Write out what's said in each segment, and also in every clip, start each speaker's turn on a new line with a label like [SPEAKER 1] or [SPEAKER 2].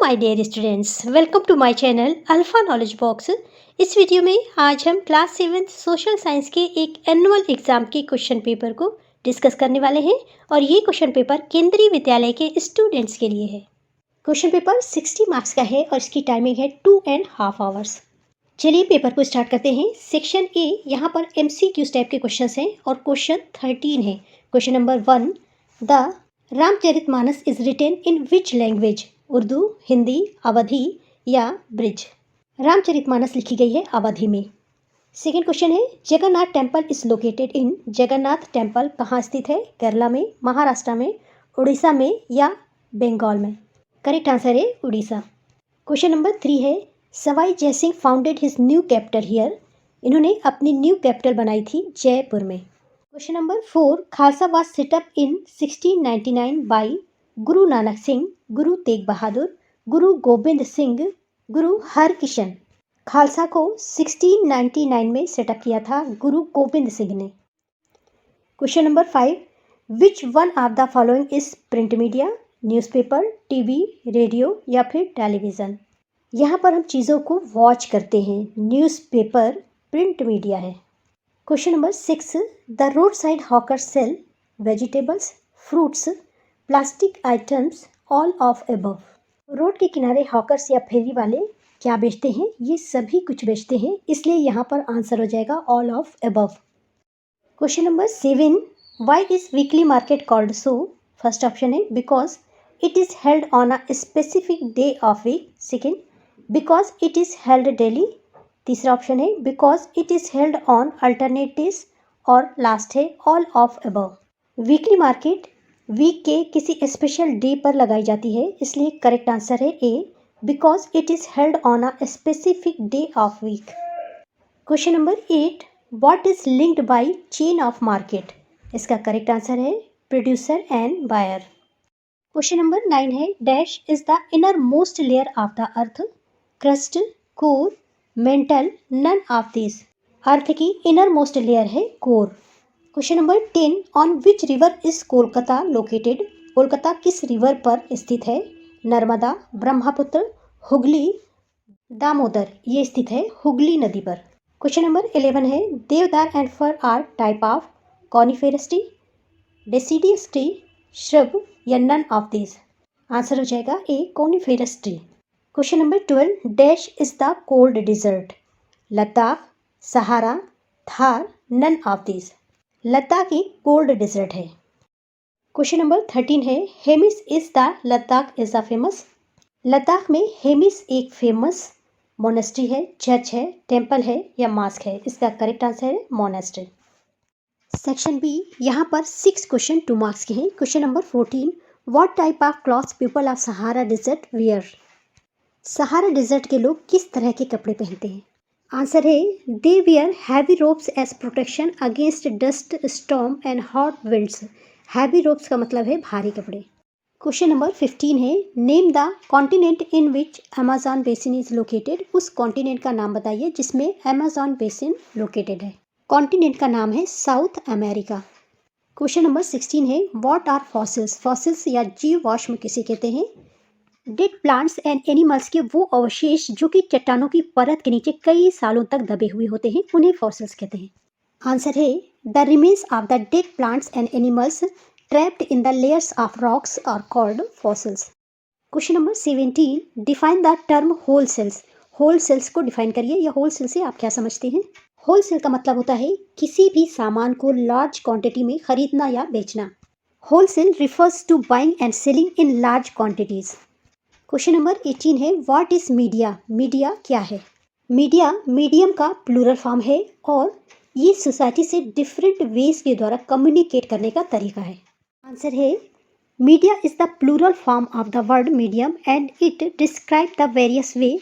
[SPEAKER 1] My dear students, welcome to my channel alpha knowledge box. इस वीडियो में आज हम क्लास 7 सोशल साइंस के एक एनुअल एग्जाम के क्वेश्चन पेपर को डिस्कस करने वाले हैं और ये क्वेश्चन पेपर केंद्रीय विद्यालय के स्टूडेंट्स के लिए है। क्वेश्चन पेपर 60 मार्क्स का है और इसकी टाइमिंग है 2.5 आवर्स। चलिए पेपर को स्टार्ट करते हैं। सेक्शन ए, यहाँ पर MCQ टाइप के क्वेश्चन हैं और क्वेश्चन 13 है। Question number 1, the Ramcharitmanas is written in which language? Urdu, Hindi, Awadhi या ब्रिज? रामचरितमानस लिखी गई है अवधी में। सेकेंड क्वेश्चन है, Jagannath temple is located in? Jagannath temple कहाँ स्थित है? केरला में, महाराष्ट्र में, उड़ीसा में या बंगाल में? करेक्ट आंसर है उड़ीसा। क्वेश्चन नंबर 3 है, Sawai Jai Singh founded his new capital here? इन्होंने अपनी न्यू कैपिटल बनाई थी जयपुर में। Question number 4, Khalsa was set up in 1699 by? Guru Nanak Singh, Guru Tegh Bahadur, Guru Gobind Singh, गुरु हरकिशन? खालसा को 1699 में सेटअप किया था गुरु गोबिंद सिंह ने। Question number 5, which one of the following is print media? Newspaper, TV, radio या फिर टेलीविज़न? यहाँ पर हम चीज़ों को वॉच करते हैं। न्यूज़पेपर प्रिंट मीडिया है। Question number 6, the road side hawker sell vegetables, fruits, plastic items, all of above? Road के किनारे हॉकर्स या फेरी वाले क्या बेचते हैं? ये सभी कुछ बेचते हैं, इसलिए यहाँ पर आंसर हो जाएगा all of above. Question number 7, why is weekly market called so? First option है because it is held on a specific day of week. Second, because it is held daily. तीसरा ऑप्शन है because it is held on alternatives और last है all of above. Weekly market week के किसी special day पर लगाई जाती है, इसलिए करेक्ट आंसर है A, because it is held on a specific day of week. Question number 8, what is linked by chain of market? इसका करेक्ट आंसर है producer and buyer. Question number 9 है, dash is the inner most layer of the earth? Crust, core, mantle, none of this? Earth की inner most layer है core. Question number 10, on which river is Kolkata located? Kolkata किस river पर स्थित है? नर्मदा, ब्रह्मपुत्र, हुगली, दामोदर? ये स्थित है हुगली नदी पर। क्वेश्चन नंबर 11 है, deodar and fir are type of coniferous tree, deciduous tree, shrub या नन ऑफ दिस? आंसर हो जाएगा A, coniferous tree. Question number 12, dash is the cold desert? Ladakh, Sahara, Thar, none of this? Ladakh एक कोल्ड डिजर्ट है। Question number 13 है, Hemis is the Ladakh is the famous? Ladakh में हेमिस एक famous monastery है, church है, टेम्पल है या मास्क है? इसका करेक्ट आंसर है मोनेस्ट्री। सेक्शन बी, यहाँ पर 6 क्वेश्चन 2 मार्क्स के हैं। Question number 14, what type of clothes people of Sahara desert wear? Sahara desert के लोग किस तरह के कपड़े पहनते हैं? आंसर है they wear heavy ropes as protection against dust, storm and hot winds. Heavy ropes का मतलब है भारी कपड़े। क्वेश्चन नंबर 15 है, name the continent in which Amazon basin is located? उस कॉन्टिनेंट का नाम बताइए जिसमें अमेजॉन बेसिन लोकेटेड है। कॉन्टिनेंट का नाम है साउथ अमेरिका। क्वेश्चन नंबर 16 है, व्हाट आर फॉसिल्स? फॉसिल्स या जीवाश्म किसे कहते हैं? डेड प्लांट्स एंड एनिमल्स के वो अवशेष जो कि चट्टानों की परत के नीचे कई सालों तक दबे हुए होते हैं, उन्हें फॉसिल्स कहते हैं। आंसर है the remains of the dead plants and animals trapped in the layers of rocks are called fossils. Question number 17, define the term whole sales? Whole sales को डिफाइन करिए, या होल सेल से आप क्या समझते हैं? होल सेल का मतलब होता है किसी भी सामान को लार्ज क्वांटिटी में खरीदना या बेचना। Whole sale refers to buying and selling in large quantities. Question number 18 है, व्हाट इज मीडिया? मीडिया क्या है? मीडिया मीडियम का प्लूरल फॉर्म है और ये सोसाइटी से डिफरेंट वेज के द्वारा कम्युनिकेट करने का तरीका है। आंसर है media is the plural form of the word medium and it describe the various way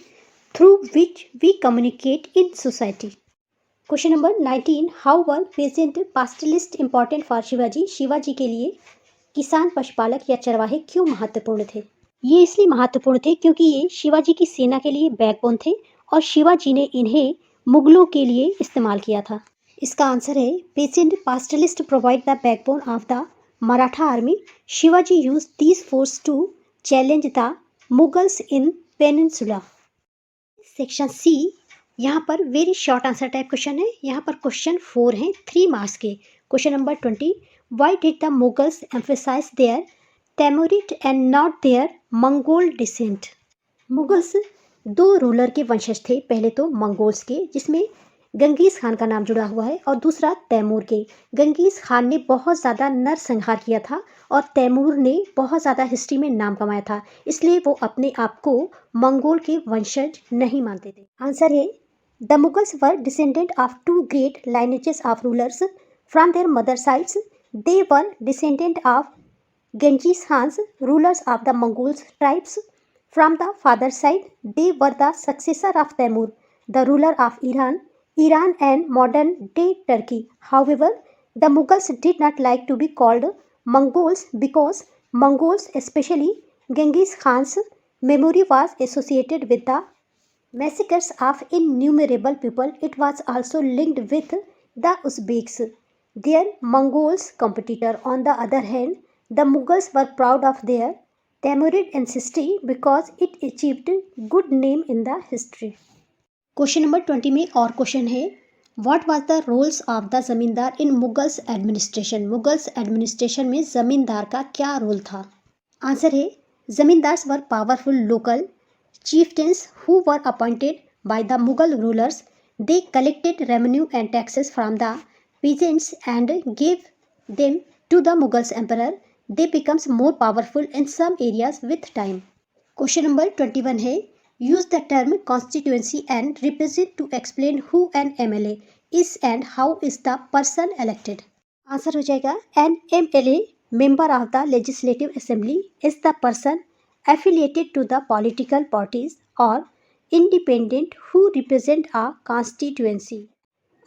[SPEAKER 1] through which we communicate in society. Question number 19, how were peasant pastoralist important for Shivaji? Shivaji के लिए किसान, पशुपालक या चरवाहे क्यों महत्वपूर्ण थे? ये इसलिए महत्वपूर्ण थे क्योंकि ये शिवाजी की सेना के लिए बैकबोन थे और शिवाजी ने इन्हें मुगलों के लिए इस्तेमाल किया था। इसका आंसर है peasant pastoralist provide the backbone of the Maratha army. Shivaji use these force to challenge the Mughals in peninsula. Section C, यहाँ पर very short answer type question है। यहाँ पर क्वेश्चन 4 हैं 3 मार्क्स के। Question number 20, why did the Mughals emphasise their Timurid and not their Mongol descent. Mughals 2 ruler के वंशज थे, पहले तो मंगोल्स के जिसमें गंगीज खान का नाम जुड़ा हुआ है और दूसरा तैमूर के। गंगीज खान ने बहुत ज़्यादा नरसंहार किया था और तैमूर ने बहुत ज़्यादा हिस्ट्री में नाम कमाया था, इसलिए वो अपने आप को मंगोल के वंशज नहीं मानते थे। आंसर है the Mughals were descendant of 2 great lineages of rulers from their mother sides. They were descendant of Genghis Khan's rulers of the Mongol tribes. From the father side, they were the successor of Timur, the ruler of Iran and modern-day Turkey. However, the Mughals did not like to be called Mongols because Mongols, especially Genghis Khan's memory was associated with the massacres of innumerable people. It was also linked with the Uzbeks, their Mongols competitor. On the other hand, the Mughals were proud of their Timurid ancestry because it achieved good name in the history. Question number 20 में और question है, what was the roles of the zamindar in Mughals administration. Mughals administration में जमींदार का क्या role था। Answer है zamindars were powerful local chieftains who were appointed by the Mughal rulers. They collected revenue and taxes from the peasants and gave them to the Mughal emperor. They becomes more powerful in some areas with time. Question number 21 है, use the term constituency and represent to explain who an MLA is and how is the person elected. Answer हो जाएगा an MLA member of the legislative assembly is the person affiliated to the political parties or independent who represent a constituency.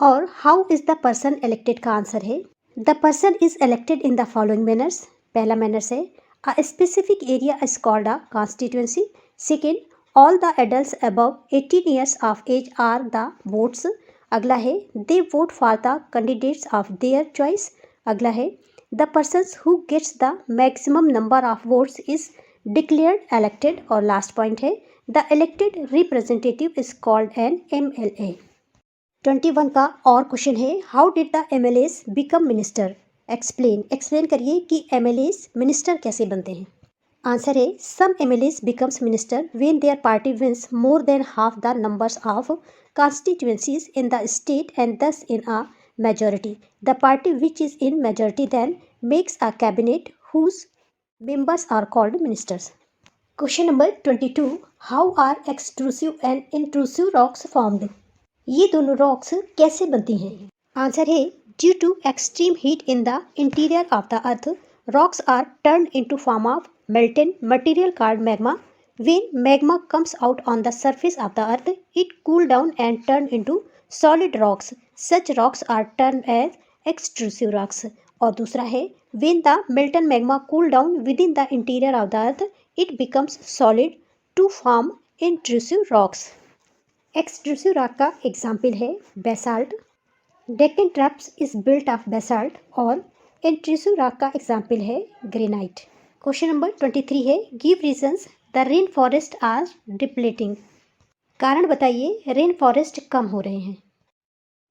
[SPEAKER 1] और how is the person elected का answer है the person is elected in the following manners. पहला manners है a specific area is called a constituency. Second, all the adults above 18 years of age are the votes. अगला है they vote for the candidates of their choice. अगला है the persons who gets the maximum number of votes is declared elected. और last point है the elected representative is called an MLA. 21 का और question है, how did the MLAs become minister. Explain करिए कि MLAs minister कैसे बनते हैं। आंसर है सम MLAs becomes minister when their party wins more than half the numbers of constituencies in the state and thus in a majority. The party which is in majority then makes a cabinet whose members are called ministers. Question number 22, how are extrusive and intrusive rocks formed. ये दोनों rocks कैसे बनती हैं। Answer है due to extreme heat in the interior of the earth, rocks are turned into form of molten material called magma. When magma comes out on the surface of the earth, it cool down and turn into solid rocks. Such rocks are termed as extrusive rocks. और दूसरा है when the molten magma cool down within the interior of the earth, it becomes solid to form intrusive rocks. Extrusive rock का example है basalt, Deccan traps is built of basalt, और intrusive rock का example है granite. Question number 23 है, give reasons the rain forest are depleting. कारण बताइए rain forest कम हो रहे हैं।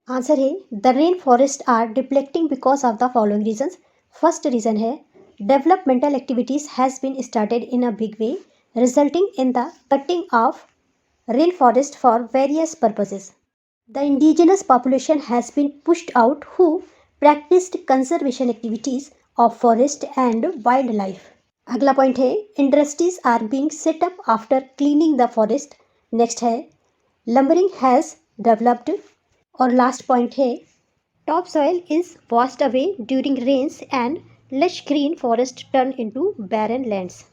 [SPEAKER 1] आंसर है the rain forest are depleting because of the following reasons. First reason है developmental activities has been started in a big way resulting in the cutting of rainforest for various purposes. The indigenous population has been pushed out who practiced conservation activities of forest and wildlife. अगला point है industries are being set up after cleaning the forest. Next है lumbering has developed. और last point है top soil is washed away during rains and lush green forest turn into barren lands.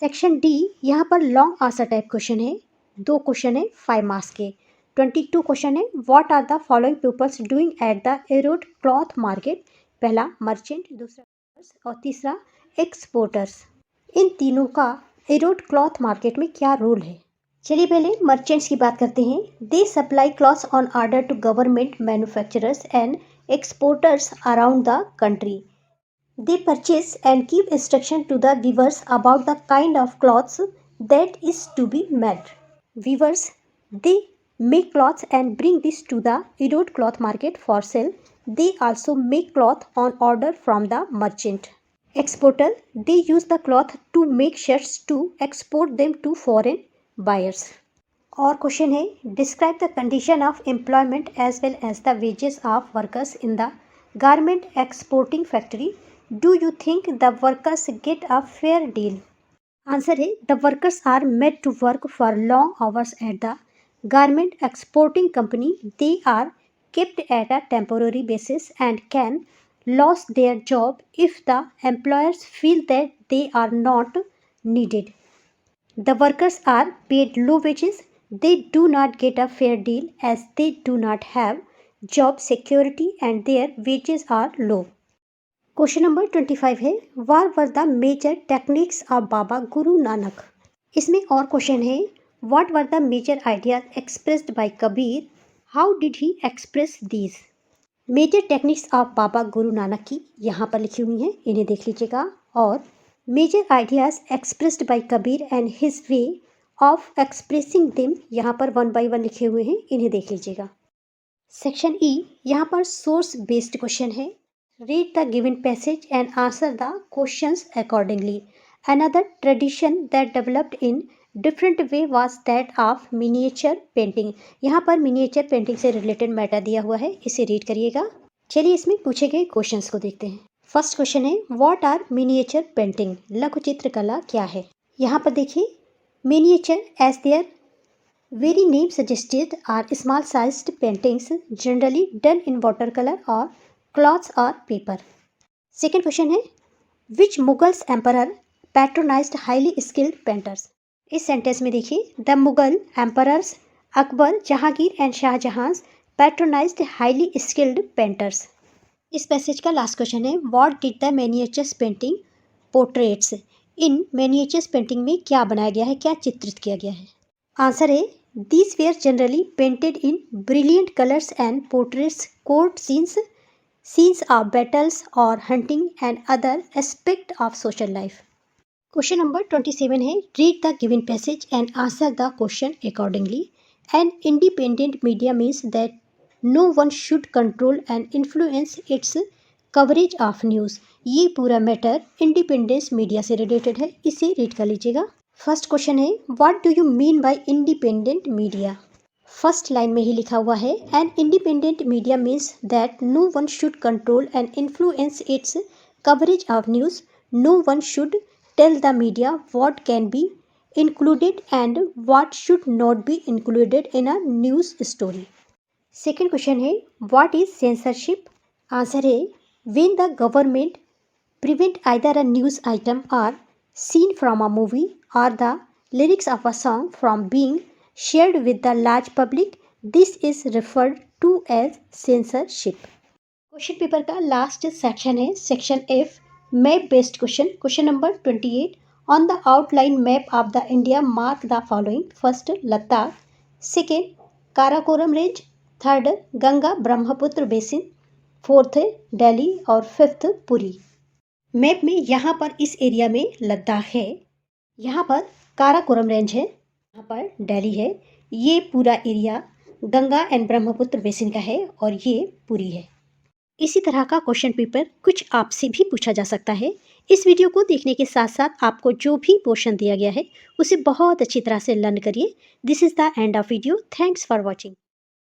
[SPEAKER 1] Section D, यहाँ पर long answer type question है, 2 question है 5 marks के। 22 question है, what are the following peoples doing at the Erode cloth market. पहला merchant, दूसरा और तीसरा एक्सपोर्टर्स। इन तीनों का एरोड क्लॉथ मार्केट में क्या रोल है। चलिए पहले मर्चेंट्स की बात करते हैं। They supply clothes on order to government manufacturers and exporters around the country. They purchase and give instruction to the weavers about the kind of cloths that is to be met. Weavers, they make cloths and bring this to the Erode cloth market for sale. They also make cloth on order from the merchant. Exporter, they use the cloth to make shirts to export them to foreign buyers. और question है, describe the condition of employment as well as the wages of workers in the garment exporting factory. Do you think the workers get a fair deal? Answer है, the workers are made to work for long hours at the garment exporting company. They are kept at a temporary basis and can lose their job if the employers feel that they are not needed. The workers are paid low wages. They do not get a fair deal as they do not have job security and their wages are low. Question number 25 है, what were the major techniques of Baba Guru Nanak? इसमें और question है, what were the major ideas expressed by Kabir? How did he express these? Major techniques of Baba Guru Nanak की यहाँ पर लिखी हुई हैं, इन्हें देख लीजिएगा. और major ideas expressed by Kabir and his way of expressing them यहाँ पर 1 by 1 लिखे हुए हैं, इन्हें देख लीजिएगा. सेक्शन ई, यहाँ पर सोर्स बेस्ड क्वेश्चन है. Read the given passage and answer the questions accordingly. Another tradition that developed in different way was that of miniature painting. यहाँ पर मिनिएचर पेंटिंग से रिलेटेड मैटर दिया हुआ है, इसे रीड करिएगा. चलिए इसमें पूछे गए क्वेश्चंस को देखते हैं. फर्स्ट क्वेश्चन है, व्हाट आर मिनिएचर पेंटिंग? लघु चित्रकला क्या है? यहाँ पर देखिए, miniature as their very name suggested are small sized paintings generally done in water colour और क्लॉथ्स और पेपर. सेकेंड क्वेश्चन है, which Mughals emperor patronised highly skilled painters? इस सेंटेंस में देखिए, the Mughal emperors Akbar, Jahangir and Shah Jahan patronised highly skilled painters. इस passage का last question है, what did the miniatures painting portraits? In miniatures painting में क्या बनाया गया है, क्या चित्रित किया गया है? आंसर है, these were generally painted in brilliant colours and portraits court scenes of battles और hunting and other aspect of social life. Question number 27 है, read the given passage and answer the question accordingly. An independent media means that no one should control and influence its coverage of news. ये पूरा matter independence media से related है, इसे read कर लीजिएगा. First question है, what do you mean by independent media? First line में ही लिखा हुआ है, an independent media means that no one should control and influence its coverage of news. No one should tell the media what can be included and what should not be included in a news story. Second question है, what is censorship? Answer है, when the government prevent either a news item or scene from a movie or the lyrics of a song from being shared with the large public. This is referred to as censorship. Question paper का last section है, section F, map based question. Question number 28, on the outline map of the India mark the following. First Ladakh, second Karakoram range, third Ganga Brahmaputra basin, fourth Delhi और fifth Puri. Map में यहाँ पर इस area में लद्दाख है, यहाँ पर काराकोरम रेंज है, यहाँ पर दिल्ली है. ये पूरा area Ganga and Brahmaputra basin का है और ये पुरी है. इसी तरह का क्वेश्चन पेपर कुछ आपसे भी पूछा जा सकता है. इस वीडियो को देखने के साथ साथ आपको जो भी पोर्शन दिया गया है उसे बहुत अच्छी तरह से लर्न करिए. This is the end of video. Thanks for watching.